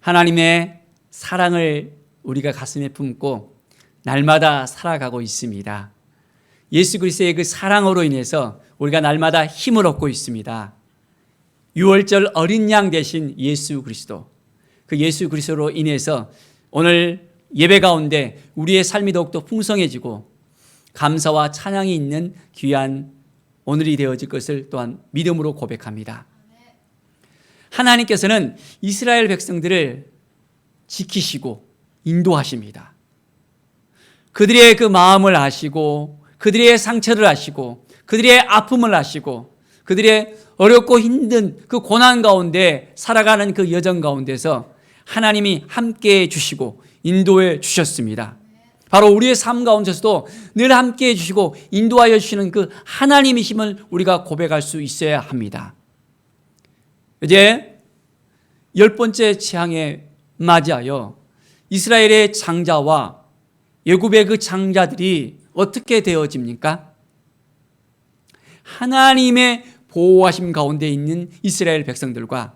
하나님의 사랑을 우리가 가슴에 품고 날마다 살아가고 있습니다. 예수 그리스도의 그 사랑으로 인해서 우리가 날마다 힘을 얻고 있습니다. 유월절 어린 양 대신 예수 그리스도, 그 예수 그리스도로 인해서 오늘 예배 가운데 우리의 삶이 더욱더 풍성해지고 감사와 찬양이 있는 귀한 오늘이 되어질 것을 또한 믿음으로 고백합니다. 하나님께서는 이스라엘 백성들을 지키시고 인도하십니다. 그들의 그 마음을 아시고 그들의 상처를 아시고 그들의 아픔을 아시고 그들의 어렵고 힘든 그 고난 가운데 살아가는 그 여정 가운데서 하나님이 함께해 주시고 인도해 주셨습니다. 바로 우리의 삶 가운데서도 늘 함께해 주시고 인도하여 주시는 그 하나님이심을 우리가 고백할 수 있어야 합니다. 이제 10번째 재앙에 맞이하여 이스라엘의 장자와 애굽의 그 장자들이 어떻게 되어집니까? 하나님의 보호하심 가운데 있는 이스라엘 백성들과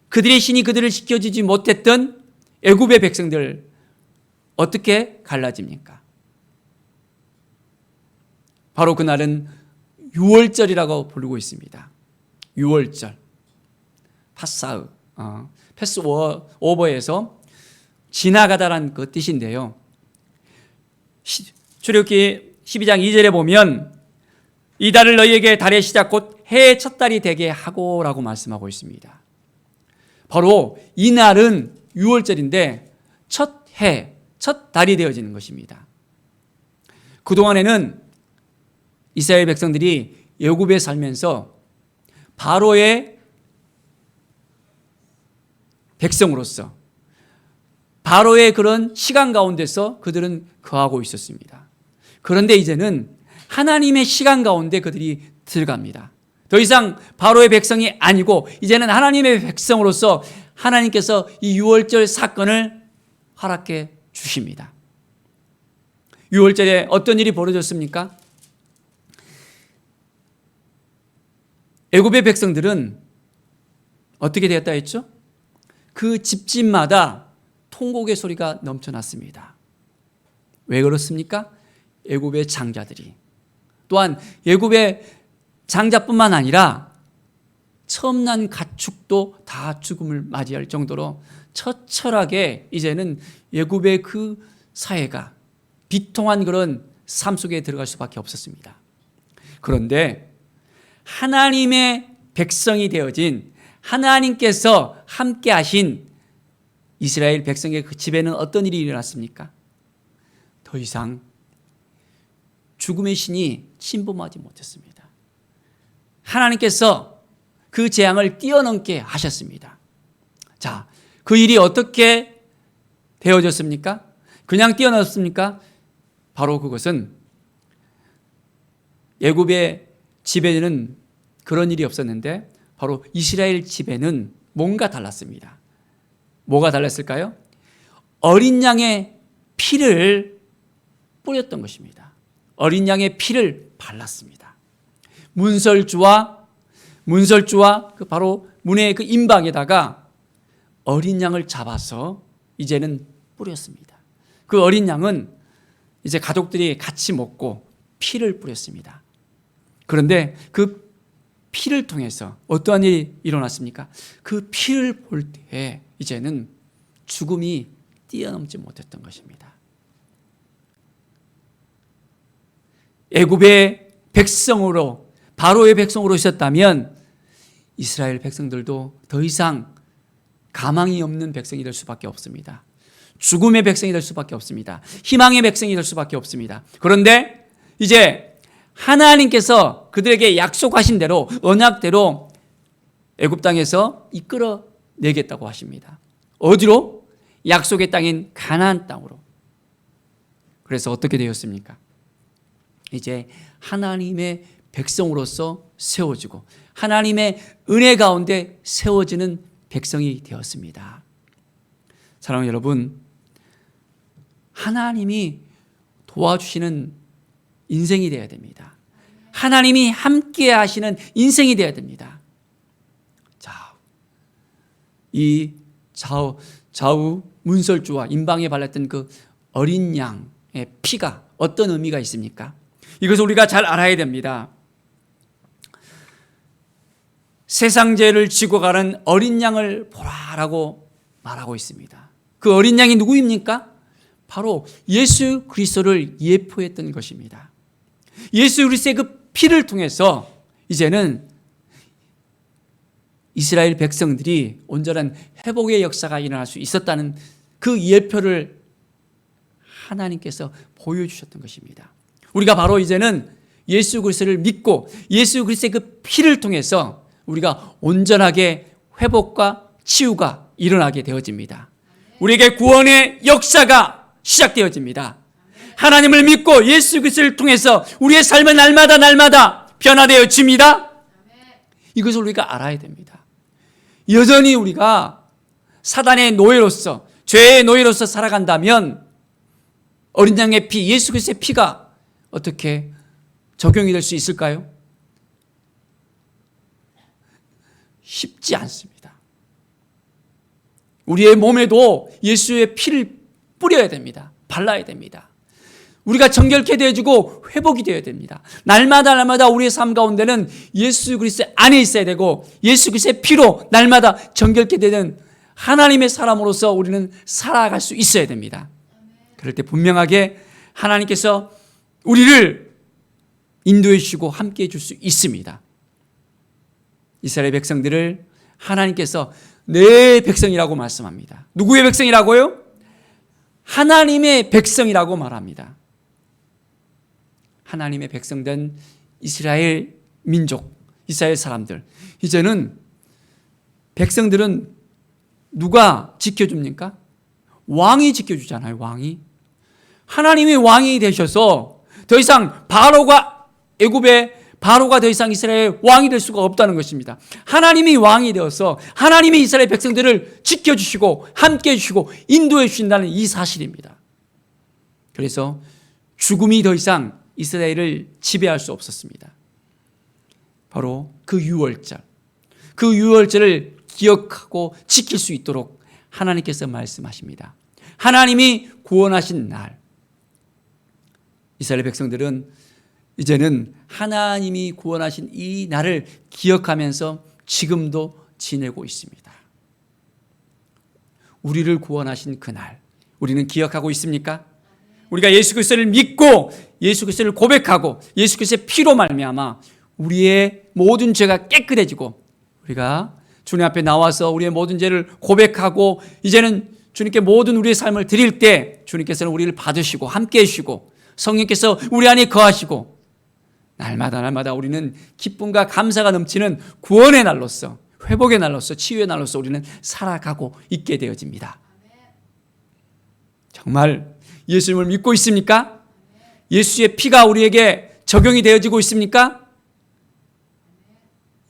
그들의 신이 그들을 지켜주지 못했던 애굽의 백성들 어떻게 갈라집니까? 바로 그날은 유월절이라고 부르고 있습니다. 유월절, 파사흐, 패스오버에서 지나가다라는 그 뜻인데요. 출애굽기 12장 2절에 보면 이 달을 너희에게 달의 시작 곧 해의 첫 달이 되게 하고라고 말씀하고 있습니다. 바로 이 날은 유월절인데 첫 해, 첫 달이 되어지는 것입니다. 그동안에는 이스라엘 백성들이 애굽에 살면서 바로의 백성으로서 바로의 그런 시간 가운데서 그들은 거하고 있었습니다. 그런데 이제는 하나님의 시간 가운데 그들이 들어갑니다. 더 이상 바로의 백성이 아니고 이제는 하나님의 백성으로서 하나님께서 이 유월절 사건을 허락해 주십니다. 유월절에 어떤 일이 벌어졌습니까? 애굽의 백성들은 어떻게 되었다 했죠? 그 집집마다 통곡의 소리가 넘쳐났습니다. 왜 그렇습니까? 애굽의 장자들이, 또한 애굽의 장자뿐만 아니라 처음 난 가축도 다 죽음을 맞이할 정도로 처철하게 이제는 애굽의 그 사회가 비통한 그런 삶 속에 들어갈 수밖에 없었습니다. 그런데 하나님의 백성이 되어진 하나님께서 함께 하신 이스라엘 백성의 그 집에는 어떤 일이 일어났습니까? 더 이상 죽음의 신이 침범하지 못했습니다. 하나님께서 그 재앙을 뛰어넘게 하셨습니다. 자, 그 일이 어떻게 되어졌습니까? 그냥 뛰어넘습니까? 바로 그것은 애굽의 집에는 그런 일이 없었는데 바로 이스라엘 집에는 뭔가 달랐습니다. 뭐가 달랐을까요? 어린 양의 피를 뿌렸던 것입니다. 어린 양의 피를 발랐습니다. 문설주와 그 바로 문의 그 임방에다가 어린 양을 잡아서 이제는 뿌렸습니다. 그 어린 양은 이제 가족들이 같이 먹고 피를 뿌렸습니다. 그런데 그 피를 통해서 어떠한 일이 일어났습니까? 그 피를 볼 때 이제는 죽음이 뛰어넘지 못했던 것입니다. 애굽의 백성으로, 바로의 백성으로 있었다면 이스라엘 백성들도 더 이상 가망이 없는 백성이 될 수밖에 없습니다. 죽음의 백성이 될 수밖에 없습니다. 희망의 백성이 될 수밖에 없습니다. 그런데 이제 하나님께서 그들에게 약속하신 대로, 언약대로 애굽 땅에서 이끌어내겠다고 하십니다. 어디로? 약속의 땅인 가나안 땅으로. 그래서 어떻게 되었습니까? 이제 하나님의 백성으로서 세워지고 하나님의 은혜 가운데 세워지는 백성이 되었습니다. 사랑하는 여러분, 하나님이 도와주시는 인생이 되어야 됩니다. 하나님이 함께 하시는 인생이 되어야 됩니다. 자, 이 좌우 문설주와 임방에 발랐던 그 어린 양의 피가 어떤 의미가 있습니까? 이것을 우리가 잘 알아야 됩니다. 세상 죄를 지고 가는 어린 양을 보라라고 말하고 있습니다. 그 어린 양이 누구입니까? 바로 예수 그리스도를 예표했던 것입니다. 예수 그리스도의 그 피를 통해서 이제는 이스라엘 백성들이 온전한 회복의 역사가 일어날 수 있었다는 그 예표를 하나님께서 보여주셨던 것입니다. 우리가 바로 이제는 예수 그리스도를 믿고 예수 그리스도의 그 피를 통해서 우리가 온전하게 회복과 치유가 일어나게 되어집니다. 우리에게 구원의 역사가 시작되어집니다. 하나님을 믿고 예수 그리스도를 통해서 우리의 삶은 날마다 변화되어집니다. 이것을 우리가 알아야 됩니다. 여전히 우리가 사단의 노예로서, 죄의 노예로서 살아간다면 어린 양의 피, 예수 그리스도의 피가 어떻게 적용이 될 수 있을까요? 쉽지 않습니다. 우리의 몸에도 예수의 피를 뿌려야 됩니다. 발라야 됩니다. 우리가 정결케 되어지고 회복이 되어야 됩니다. 날마다 우리의 삶 가운데는 예수 그리스도 안에 있어야 되고 예수 그리스도의 피로 날마다 정결케 되는 하나님의 사람으로서 우리는 살아갈 수 있어야 됩니다. 그럴 때 분명하게 하나님께서 우리를 인도해 주시고 함께해 줄 수 있습니다. 이스라엘 백성들을 하나님께서 내 백성이라고 말씀합니다. 누구의 백성이라고요? 하나님의 백성이라고 말합니다. 하나님의 백성된 이스라엘 민족, 이스라엘 사람들. 이제는 백성들은 누가 지켜줍니까? 왕이 지켜주잖아요, 왕이. 하나님이 왕이 되셔서 더 이상 애굽의 바로가 더 이상 이스라엘 왕이 될 수가 없다는 것입니다. 하나님이 왕이 되어서 하나님이 이스라엘 백성들을 지켜주시고 함께해 주시고 인도해 주신다는 이 사실입니다. 그래서 죽음이 더 이상 이스라엘을 지배할 수 없었습니다. 바로 그 유월절, 그 유월절을 기억하고 지킬 수 있도록 하나님께서 말씀하십니다. 하나님이 구원하신 날, 이스라엘 백성들은 이제는 하나님이 구원하신 이 날을 기억하면서 지금도 지내고 있습니다. 우리를 구원하신 그날, 우리는 기억하고 있습니까? 우리가 예수 그리스도를 믿고 예수 그리스도를 고백하고 예수 그리스도의 피로 말미암아 우리의 모든 죄가 깨끗해지고 우리가 주님 앞에 나와서 우리의 모든 죄를 고백하고 이제는 주님께 모든 우리의 삶을 드릴 때 주님께서는 우리를 받으시고 함께 해주시고 성령께서 우리 안에 거하시고 날마다 우리는 기쁨과 감사가 넘치는 구원의 날로서 회복의 날로서 치유의 날로서 우리는 살아가고 있게 되어집니다. 정말 예수님을 믿고 있습니까? 예수의 피가 우리에게 적용이 되어지고 있습니까?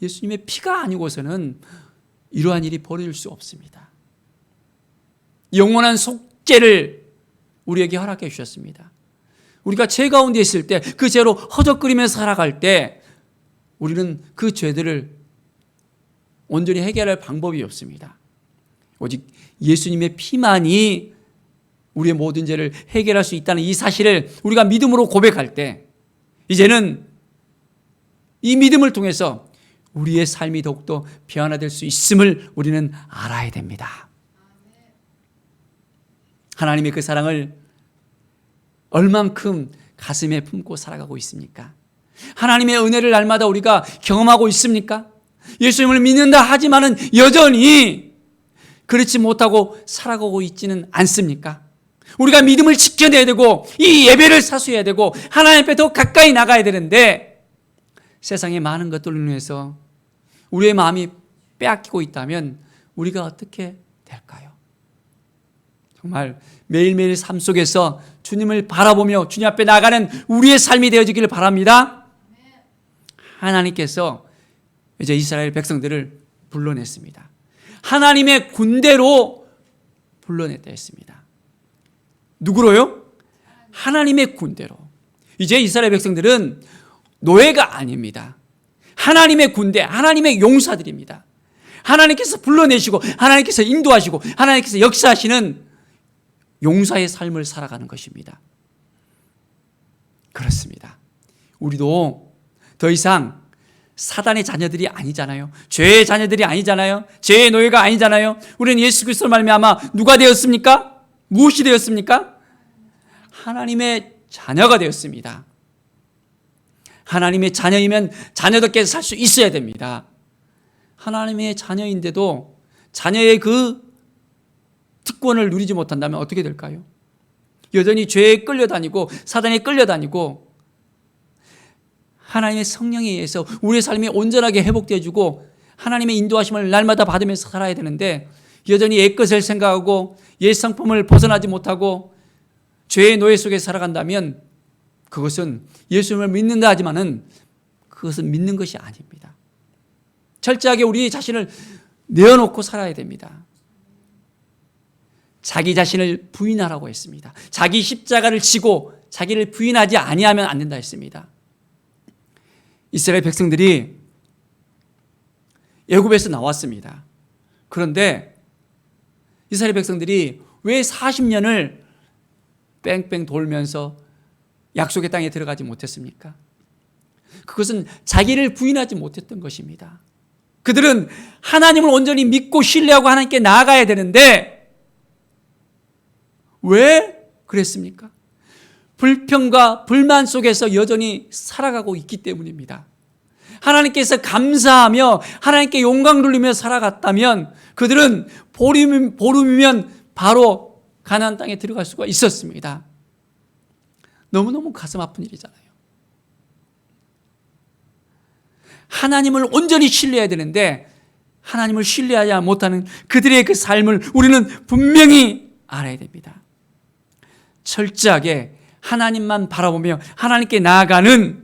예수님의 피가 아니고서는 이러한 일이 벌어질 수 없습니다. 영원한 속죄를 우리에게 허락해 주셨습니다. 우리가 죄 가운데 있을 때 그 죄로 허덕거리면서 살아갈 때 우리는 그 죄들을 온전히 해결할 방법이 없습니다. 오직 예수님의 피만이 우리의 모든 죄를 해결할 수 있다는 이 사실을 우리가 믿음으로 고백할 때 이제는 이 믿음을 통해서 우리의 삶이 더욱더 변화될 수 있음을 우리는 알아야 됩니다. 하나님의 그 사랑을 얼만큼 가슴에 품고 살아가고 있습니까? 하나님의 은혜를 날마다 우리가 경험하고 있습니까? 예수님을 믿는다 하지만은 여전히 그렇지 못하고 살아가고 있지는 않습니까? 우리가 믿음을 지켜내야 되고 이 예배를 사수해야 되고 하나님 앞에 더 가까이 나가야 되는데 세상의 많은 것들로 인해서 우리의 마음이 빼앗기고 있다면 우리가 어떻게 될까요? 정말 매일매일 삶 속에서 주님을 바라보며 주님 앞에 나가는 우리의 삶이 되어지기를 바랍니다. 하나님께서 이제 이스라엘 백성들을 불러냈습니다. 하나님의 군대로 불러냈다 했습니다. 누구로요? 하나님의 군대로. 이제 이스라엘 백성들은 노예가 아닙니다. 하나님의 군대, 하나님의 용사들입니다. 하나님께서 불러내시고 하나님께서 인도하시고 하나님께서 역사하시는 용사의 삶을 살아가는 것입니다. 그렇습니다. 우리도 더 이상 사단의 자녀들이 아니잖아요. 죄의 자녀들이 아니잖아요. 죄의 노예가 아니잖아요. 우리는 예수 그리스도로 말미암아 누가 되었습니까? 무엇이 되었습니까? 하나님의 자녀가 되었습니다. 하나님의 자녀이면 자녀답게 살 수 있어야 됩니다. 하나님의 자녀인데도 자녀의 그 특권을 누리지 못한다면 어떻게 될까요? 여전히 죄에 끌려다니고 사단에 끌려다니고 하나님의 성령에 의해서 우리의 삶이 온전하게 회복되어주고 하나님의 인도하심을 날마다 받으면서 살아야 되는데 여전히 옛것을 생각하고 옛 성품을 벗어나지 못하고 죄의 노예 속에 살아간다면 그것은 예수님을 믿는다 하지만은 그것은 믿는 것이 아닙니다. 철저하게 우리 자신을 내어놓고 살아야 됩니다. 자기 자신을 부인하라고 했습니다. 자기 십자가를 지고 자기를 부인하지 아니하면 안 된다 했습니다. 이스라엘 백성들이 애굽에서 나왔습니다. 그런데 이스라엘 백성들이 왜 40년을 뺑뺑 돌면서 약속의 땅에 들어가지 못했습니까? 그것은 자기를 부인하지 못했던 것입니다. 그들은 하나님을 온전히 믿고 신뢰하고 하나님께 나아가야 되는데 왜 그랬습니까? 불평과 불만 속에서 여전히 살아가고 있기 때문입니다. 하나님께서 감사하며 하나님께 영광 돌리며 살아갔다면 그들은 보름이면 바로 가나안 땅에 들어갈 수가 있었습니다. 너무너무 가슴 아픈 일이잖아요. 하나님을 온전히 신뢰해야 되는데 하나님을 신뢰하지 못하는 그들의 그 삶을 우리는 분명히 알아야 됩니다. 철저하게 하나님만 바라보며 하나님께 나아가는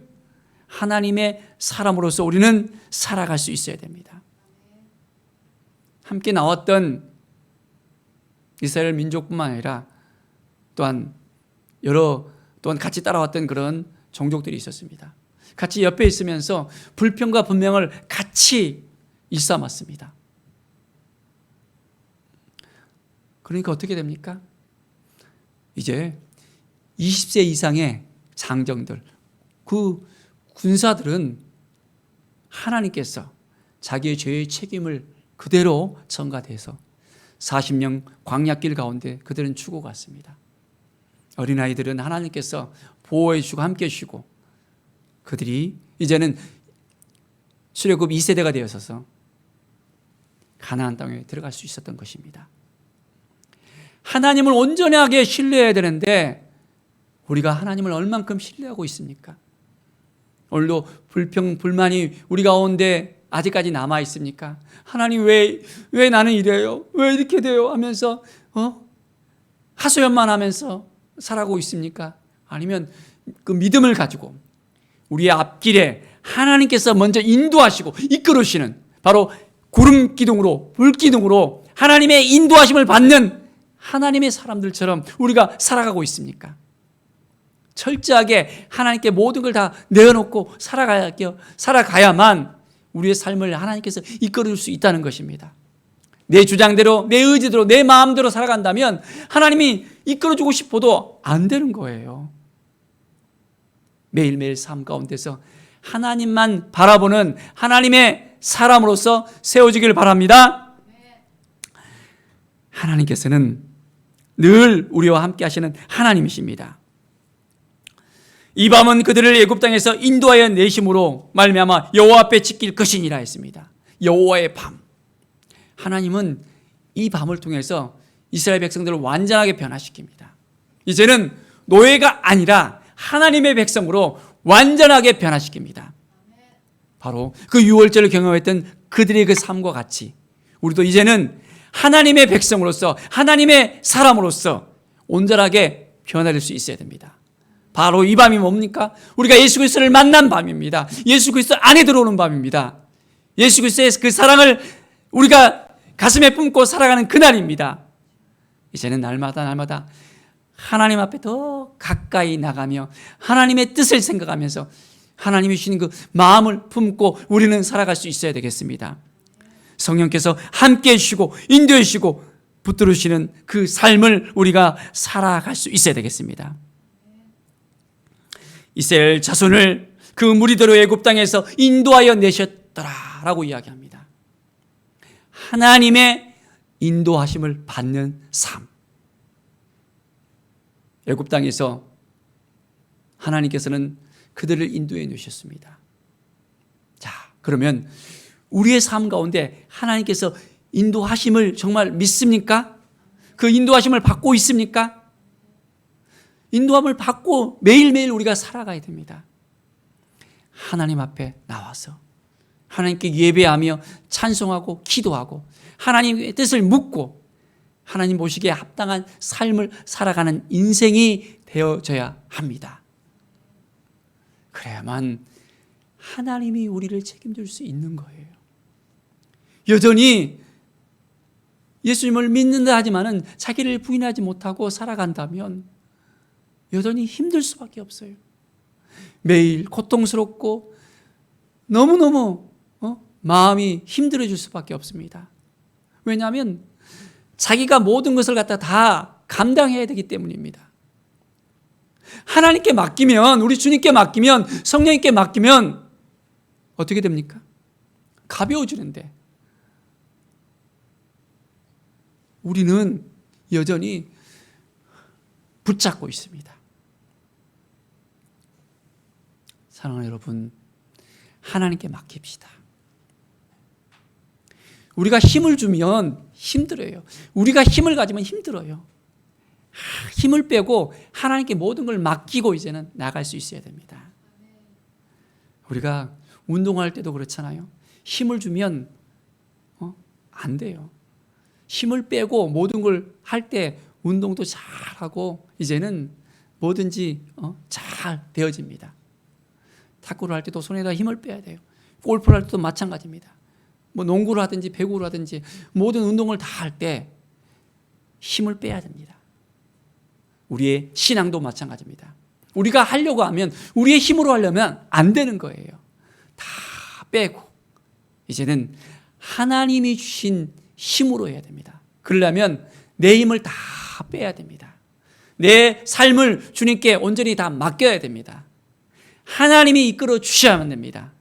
하나님의 사람으로서 우리는 살아갈 수 있어야 됩니다. 함께 나왔던 이스라엘 민족뿐만 아니라 또한 같이 따라왔던 그런 종족들이 있었습니다. 같이 옆에 있으면서 불평과 분명을 같이 일삼았습니다. 그러니까 어떻게 됩니까? 이제 20세 이상의 장정들, 그 군사들은 하나님께서 자기의 죄의 책임을 그대로 전가돼서 40년 광야길 가운데 그들은 죽어갔습니다. 어린아이들은 하나님께서 보호해 주시고 함께 해주시고 그들이 이제는 출애굽 2세대가 되어서서 가나안 땅에 들어갈 수 있었던 것입니다. 하나님을 온전하게 신뢰해야 되는데 우리가 하나님을 얼만큼 신뢰하고 있습니까? 오늘도 불평, 불만이 우리 가운데 아직까지 남아 있습니까? 하나님 왜 나는 이래요? 왜 이렇게 돼요? 하면서 하소연만 하면서 살아가고 있습니까? 아니면 그 믿음을 가지고 우리의 앞길에 하나님께서 먼저 인도하시고 이끌으시는 바로 구름 기둥으로 불 기둥으로 하나님의 인도하심을 받는 하나님의 사람들처럼 우리가 살아가고 있습니까? 철저하게 하나님께 모든 걸 다 내어놓고 살아가야만 우리의 삶을 하나님께서 이끌어줄 수 있다는 것입니다. 내 주장대로, 내 의지대로, 내 마음대로 살아간다면 하나님이 이끌어주고 싶어도 안 되는 거예요. 매일매일 삶 가운데서 하나님만 바라보는 하나님의 사람으로서 세워지기를 바랍니다. 하나님께서는 늘 우리와 함께 하시는 하나님이십니다. 이 밤은 그들을 애굽 땅에서 인도하여 내심으로 말미암아 여호와 앞에 지킬 것이니라 했습니다. 여호와의 밤. 하나님은 이 밤을 통해서 이스라엘 백성들을 완전하게 변화시킵니다. 이제는 노예가 아니라 하나님의 백성으로 완전하게 변화시킵니다. 바로 그 유월절을 경험했던 그들의 그 삶과 같이 우리도 이제는 하나님의 백성으로서 하나님의 사람으로서 온전하게 변화될 수 있어야 됩니다. 바로 이 밤이 뭡니까? 우리가 예수 그리스도를 만난 밤입니다. 예수 그리스도 안에 들어오는 밤입니다. 예수 그리스도의 그 사랑을 우리가 가슴에 품고 살아가는 그날입니다. 이제는 날마다 하나님 앞에 더 가까이 나가며 하나님의 뜻을 생각하면서 하나님이 주신 그 마음을 품고 우리는 살아갈 수 있어야 되겠습니다. 성령께서 함께해 주시고 인도해 주시고 붙들으시는 그 삶을 우리가 살아갈 수 있어야 되겠습니다. 이스라엘 자손을 그 무리대로 애굽 땅에서 인도하여 내셨더라라고 이야기합니다. 하나님의 인도하심을 받는 삶. 애굽 땅에서 하나님께서는 그들을 인도해 놓으셨습니다. 자, 그러면 우리의 삶 가운데 하나님께서 인도하심을 정말 믿습니까? 그 인도하심을 받고 있습니까? 인도함을 받고 매일매일 우리가 살아가야 됩니다. 하나님 앞에 나와서 하나님께 예배하며 찬송하고 기도하고 하나님의 뜻을 묻고 하나님 보시기에 합당한 삶을 살아가는 인생이 되어져야 합니다. 그래야만 하나님이 우리를 책임질 수 있는 거예요. 여전히 예수님을 믿는다 하지만은 자기를 부인하지 못하고 살아간다면 여전히 힘들 수밖에 없어요. 매일 고통스럽고 너무너무 마음이 힘들어질 수밖에 없습니다. 왜냐하면 자기가 모든 것을 갖다 다 감당해야 되기 때문입니다. 하나님께 맡기면, 우리 주님께 맡기면, 성령님께 맡기면 어떻게 됩니까? 가벼워지는데 우리는 여전히 붙잡고 있습니다. 사랑하는 여러분, 하나님께 맡깁시다. 우리가 힘을 주면 힘들어요. 우리가 힘을 가지면 힘들어요. 힘을 빼고 하나님께 모든 걸 맡기고 이제는 나갈 수 있어야 됩니다. 우리가 운동할 때도 그렇잖아요. 힘을 주면 안 돼요. 힘을 빼고 모든 걸 할 때 운동도 잘하고 이제는 뭐든지 잘 되어집니다. 탁구를 할 때도 손에다 힘을 빼야 돼요. 골프를 할 때도 마찬가지입니다. 뭐 농구를 하든지 배구를 하든지 모든 운동을 다 할 때 힘을 빼야 됩니다. 우리의 신앙도 마찬가지입니다. 우리가 하려고 하면 우리의 힘으로 하려면 안 되는 거예요. 다 빼고 이제는 하나님이 주신 힘으로 해야 됩니다. 그러려면 내 힘을 다 빼야 됩니다. 내 삶을 주님께 온전히 다 맡겨야 됩니다. 하나님이 이끌어 주셔야만 됩니다.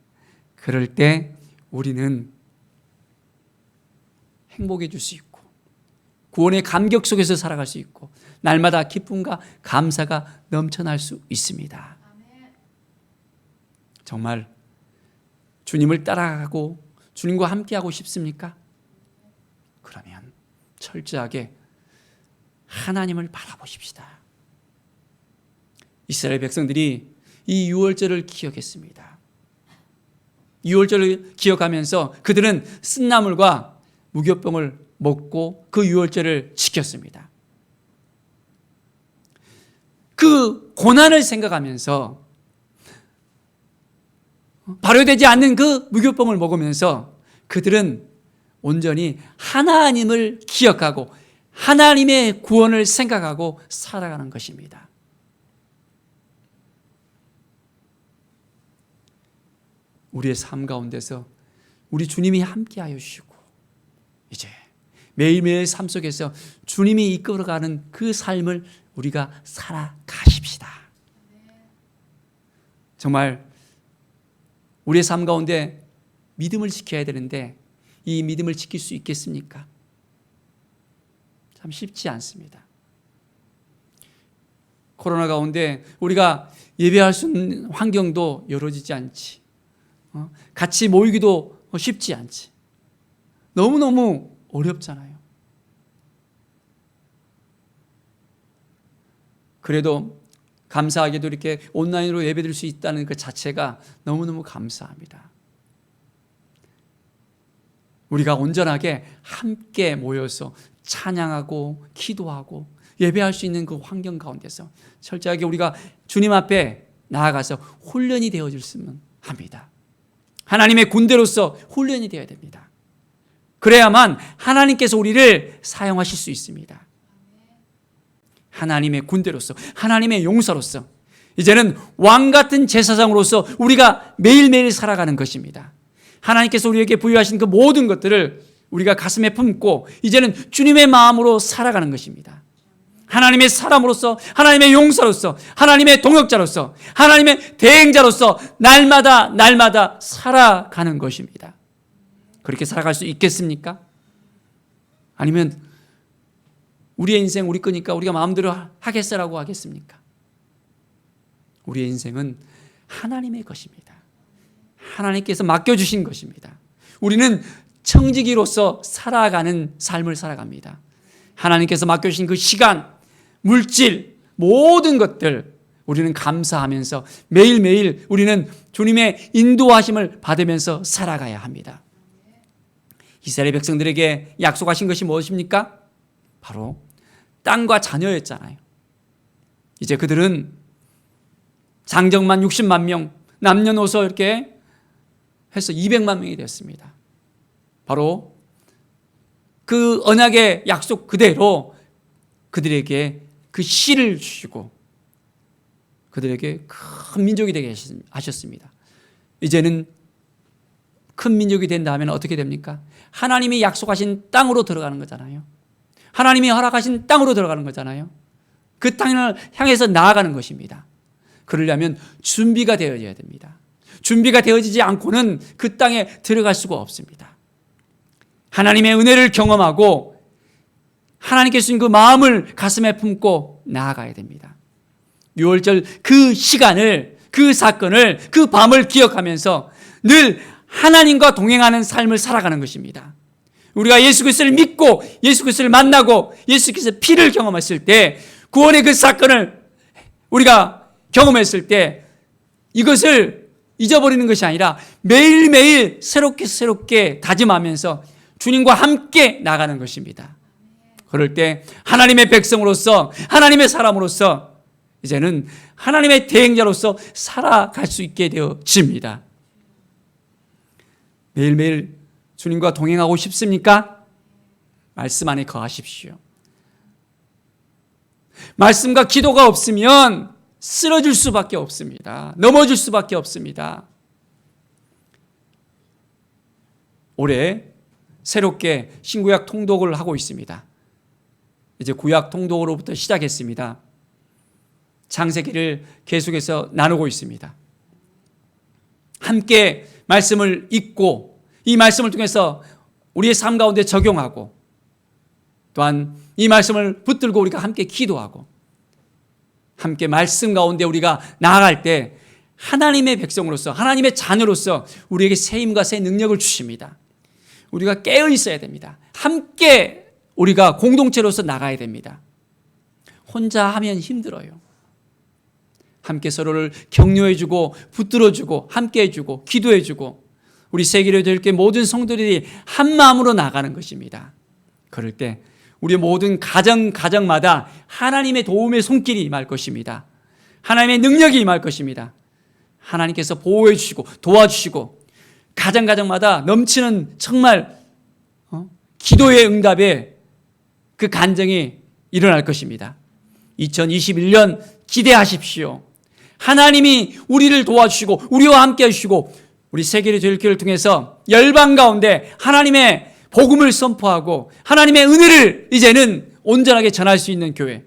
그럴 때 우리는 행복해질 수 있고 구원의 감격 속에서 살아갈 수 있고 날마다 기쁨과 감사가 넘쳐날 수 있습니다. 정말 주님을 따라가고 주님과 함께하고 싶습니까? 그러면 철저하게 하나님을 바라보십시다. 이스라엘 백성들이 이 유월절을 기억했습니다. 유월절을 기억하면서 그들은 쓴나물과 무교병을 먹고 그 유월절을 지켰습니다. 그 고난을 생각하면서 발효되지 않는 그 무교병을 먹으면서 그들은 온전히 하나님을 기억하고 하나님의 구원을 생각하고 살아가는 것입니다. 우리의 삶 가운데서 우리 주님이 함께하여 주시고 이제 매일매일 삶 속에서 주님이 이끌어가는 그 삶을 우리가 살아가십시다. 정말 우리의 삶 가운데 믿음을 지켜야 되는데 이 믿음을 지킬 수 있겠습니까? 참 쉽지 않습니다. 코로나 가운데 우리가 예배할 수 있는 환경도 열어지지 않지. 같이 모이기도 쉽지 않지. 너무너무 어렵잖아요. 그래도 감사하게도 이렇게 온라인으로 예배드릴 수 있다는 그 자체가 너무너무 감사합니다. 우리가 온전하게 함께 모여서 찬양하고 기도하고 예배할 수 있는 그 환경 가운데서 철저하게 우리가 주님 앞에 나아가서 훈련이 되어졌으면 합니다. 하나님의 군대로서 훈련이 되어야 됩니다. 그래야만 하나님께서 우리를 사용하실 수 있습니다. 하나님의 군대로서, 하나님의 용사로서 이제는 왕 같은 제사장으로서 우리가 매일매일 살아가는 것입니다. 하나님께서 우리에게 부여하신 그 모든 것들을 우리가 가슴에 품고 이제는 주님의 마음으로 살아가는 것입니다. 하나님의 사람으로서, 하나님의 용사로서, 하나님의 동역자로서, 하나님의 대행자로서 날마다 살아가는 것입니다. 그렇게 살아갈 수 있겠습니까? 아니면 우리의 인생 우리 거니까 우리가 마음대로 하겠어라고 하겠습니까? 우리의 인생은 하나님의 것입니다. 하나님께서 맡겨주신 것입니다. 우리는 청지기로서 살아가는 삶을 살아갑니다. 하나님께서 맡겨주신 그 시간, 물질, 모든 것들 우리는 감사하면서 매일매일 우리는 주님의 인도하심을 받으면서 살아가야 합니다. 이스라엘 백성들에게 약속하신 것이 무엇입니까? 바로 땅과 자녀였잖아요. 이제 그들은 장정만 60만 명, 남녀노소 이렇게 해서 200만 명이 되었습니다. 바로 그 언약의 약속 그대로 그들에게 그 씨를 주시고 그들에게 큰 민족이 되게 하셨습니다. 이제는 큰 민족이 된다 하면 어떻게 됩니까? 하나님이 약속하신 땅으로 들어가는 거잖아요. 하나님이 허락하신 땅으로 들어가는 거잖아요. 그 땅을 향해서 나아가는 것입니다. 그러려면 준비가 되어져야 됩니다. 준비가 되어지지 않고는 그 땅에 들어갈 수가 없습니다. 하나님의 은혜를 경험하고 하나님께 주신 그 마음을 가슴에 품고 나아가야 됩니다. 유월절 그 시간을, 그 사건을, 그 밤을 기억하면서 늘 하나님과 동행하는 삶을 살아가는 것입니다. 우리가 예수 그리스도를 믿고 예수 그리스도를 만나고 예수 그리스도의 피를 경험했을 때, 구원의 그 사건을 우리가 경험했을 때 이것을 잊어버리는 것이 아니라 매일매일 새롭게 다짐하면서 주님과 함께 나가는 것입니다. 그럴 때 하나님의 백성으로서, 하나님의 사람으로서 이제는 하나님의 대행자로서 살아갈 수 있게 되어집니다. 매일매일 주님과 동행하고 싶습니까? 말씀 안에 거하십시오. 말씀과 기도가 없으면 쓰러질 수밖에 없습니다. 넘어질 수밖에 없습니다. 올해 새롭게 신구약 통독을 하고 있습니다. 이제 구약 통독으로부터 시작했습니다. 창세기를 계속해서 나누고 있습니다. 함께 말씀을 읽고 이 말씀을 통해서 우리의 삶 가운데 적용하고 또한 이 말씀을 붙들고 우리가 함께 기도하고 함께 말씀 가운데 우리가 나아갈 때 하나님의 백성으로서, 하나님의 자녀로서 우리에게 새 힘과 새 능력을 주십니다. 우리가 깨어 있어야 됩니다. 함께 우리가 공동체로서 나가야 됩니다. 혼자 하면 힘들어요. 함께 서로를 격려해주고 붙들어주고 함께해주고 기도해주고 우리 세계교회 모든 성도들이 한 마음으로 나가는 것입니다. 그럴 때 우리 모든 가정마다 하나님의 도움의 손길이 임할 것입니다. 하나님의 능력이 임할 것입니다. 하나님께서 보호해 주시고 도와주시고 가정마다 넘치는 정말 기도의 응답의 그 간증이 일어날 것입니다. 2021년 기대하십시오. 하나님이 우리를 도와주시고 우리와 함께 해주시고 우리 세계교회를 통해서 열방 가운데 하나님의 복음을 선포하고 하나님의 은혜를 이제는 온전하게 전할 수 있는 교회,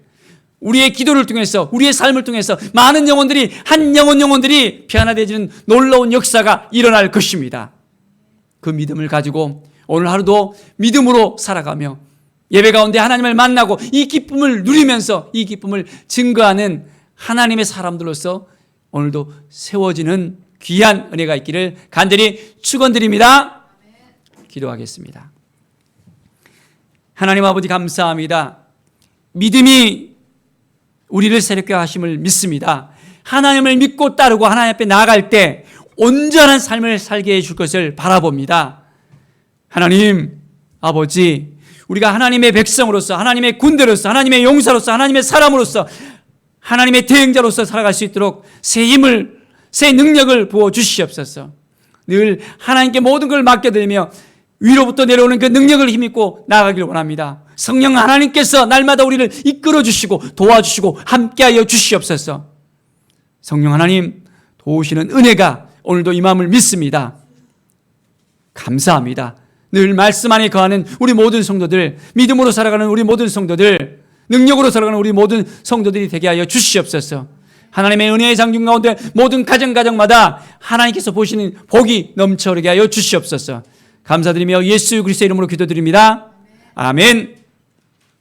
우리의 기도를 통해서 우리의 삶을 통해서 많은 영혼들이 한 영혼들이 변화되지는 놀라운 역사가 일어날 것입니다. 그 믿음을 가지고 오늘 하루도 믿음으로 살아가며 예배 가운데 하나님을 만나고 이 기쁨을 누리면서 이 기쁨을 증거하는 하나님의 사람들로서 오늘도 세워지는 귀한 은혜가 있기를 간절히 축원드립니다. 기도하겠습니다. 하나님 아버지 감사합니다. 믿음이 우리를 새롭게 하심을 믿습니다. 하나님을 믿고 따르고 하나님 앞에 나아갈 때 온전한 삶을 살게 해줄 것을 바라봅니다. 하나님 아버지, 우리가 하나님의 백성으로서, 하나님의 군대로서, 하나님의 용사로서, 하나님의 사람으로서, 하나님의 대행자로서 살아갈 수 있도록 새 힘을, 새 능력을 부어주시옵소서. 늘 하나님께 모든 걸 맡겨드리며 위로부터 내려오는 그 능력을 힘입고 나아가기를 원합니다. 성령 하나님께서 날마다 우리를 이끌어주시고 도와주시고 함께하여 주시옵소서. 성령 하나님 도우시는 은혜가 오늘도 임함을 믿습니다. 감사합니다. 늘 말씀 안에 거하는 우리 모든 성도들, 믿음으로 살아가는 우리 모든 성도들, 능력으로 살아가는 우리 모든 성도들이 되게 하여 주시옵소서. 하나님의 은혜의 장중 가운데 모든 가정마다 하나님께서 보시는 복이 넘쳐오게 하여 주시옵소서. 감사드리며 예수 그리스도의 이름으로 기도드립니다. 아멘.